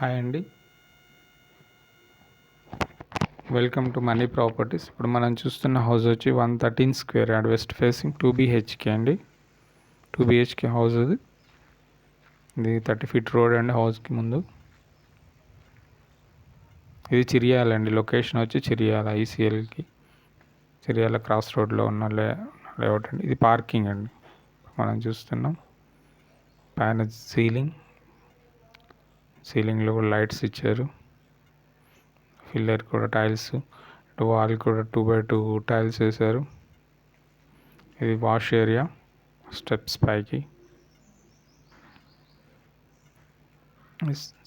Hi అండి, welcome to money properties. ఇప్పుడు మనం చూస్తున్న హౌస్ వచ్చి 113 square yard west facing 2 BHK అండి. 2 BHK హౌస్ ఇది 30 ఫీట్ రోడ్ అండి హౌస్కి ముందు. ఇది చిరియాల అండి, లొకేషన్ వచ్చి చిరియాల ICLకి చిరియాల క్రాస్ రోడ్లో ఉన్న లేఅవుట్ అండి. ఇది పార్కింగ్ అండి. మనం చూస్తున్నాం పైన సీలింగ్లో కూడా లైట్స్ ఇచ్చారు. ఫిల్లర్ కూడా టైల్స్, వాల్ కూడా 2x2 టైల్స్ వేశారు. ఇది వాష్ ఏరియా, స్టెప్స్ పైకి.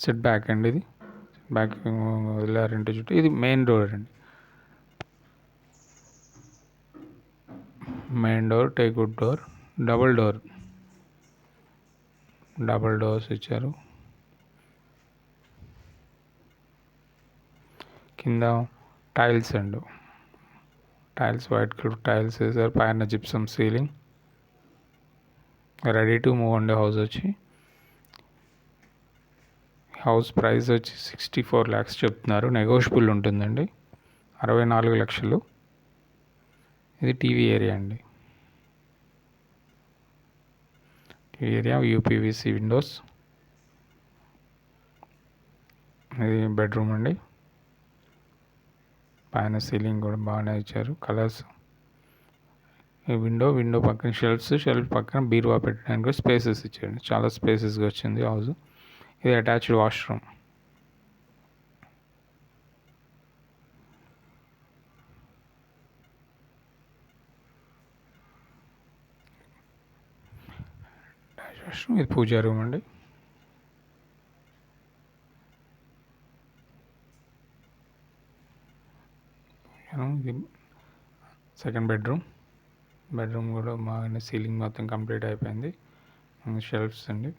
సెట్ బ్యాక్ అండి, ఇది బ్యాక్ వెళ్ళారంటే చుట్టూ. ఇది మెయిన్ డోర్ అండి. Main door teakwood door, double doors ఇచ్చారు. కింద టైల్స్ అండి, టైల్స్ వైట్ కలర్ టైల్స్ వేసారు. పైన gypsum ceiling. Ready to move అండి హౌస్ వచ్చి. హౌస్ ప్రైస్ వచ్చి 64 lakhs చెప్తున్నారు. నెగోషియబుల్ ఉంటుందండి. 64 లక్షలు. ఇది టీవీ ఏరియా అండి. TV area, UPVC Windows. ఇది బెడ్రూమ్ అండి. పైన సీలింగ్ కూడా బాగానే ఇచ్చారు కలర్స్. ఈ విండో పక్కన షెల్ఫ్ పక్కన బీరువా పెట్టడానికి స్పేసెస్ ఇచ్చారు. చాలా స్పేసెస్గా వచ్చింది హౌస్. ఇది అటాచ్డ్ వాష్రూమ్. ఇది పూజా రూమ్ అండి. ఇది సెకండ్ బెడ్రూమ్ కూడా బాగానే సీలింగ్ మొత్తం కంప్లీట్ అయిపోయింది. షెల్ఫ్స్ అండి.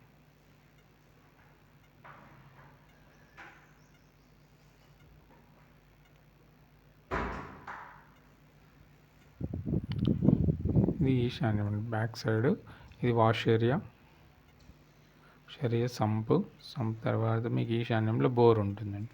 ఇది ఈశాన్యం అండి, బ్యాక్ సైడ్. ఇది వాష్ ఏరియా, సంప్ తర్వాత మీకు ఈశాన్యంలో బోర్ ఉంటుందండి.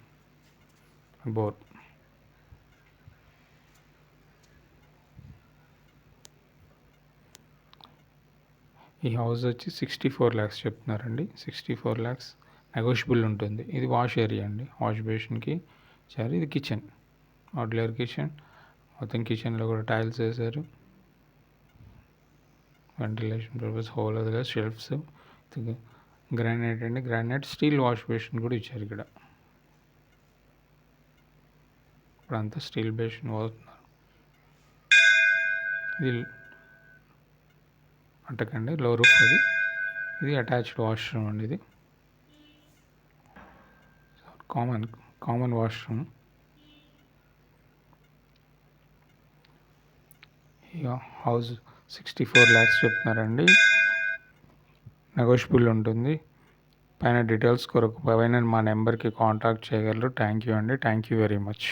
ఈ హౌస్ వచ్చి 64 lakhs చెప్తున్నారండి. 64 lakhs నెగోషియబుల్ ఉంటుంది. ఇది వాష్ ఏరియా అండి, వాష్ బేషన్కి ఇచ్చారు. ఇది కిచెన్, మాడ్యులర్ కిచెన్. మొత్తం కిచెన్లో కూడా టైల్స్ వేశారు. వెంటిలేషన్ పర్పస్ హోల్ అదిగా షెల్ఫ్స్. గ్రానైట్ అండి, గ్రానైట్ స్టీల్ వాష్ బేషన్ కూడా ఇచ్చారు ఇక్కడ. ఇప్పుడంతా స్టీల్ బేషన్ వాడుతున్నారు. ఇది అంటకండి లో రూఫ్ అది. ఇది అటాచ్డ్ వాష్రూమ్ అండి. ఇది కామన్ వాష్రూమ్. ఇక హౌస్ 64 lakhs చెప్తున్నారండి. నెగోషియబుల్ ఉంటుంది. పైన డీటెయిల్స్ కొరకు పైన మా నెంబర్కి కాంటాక్ట్ చేయగలరు. థ్యాంక్ యూ అండి. Thank you very much.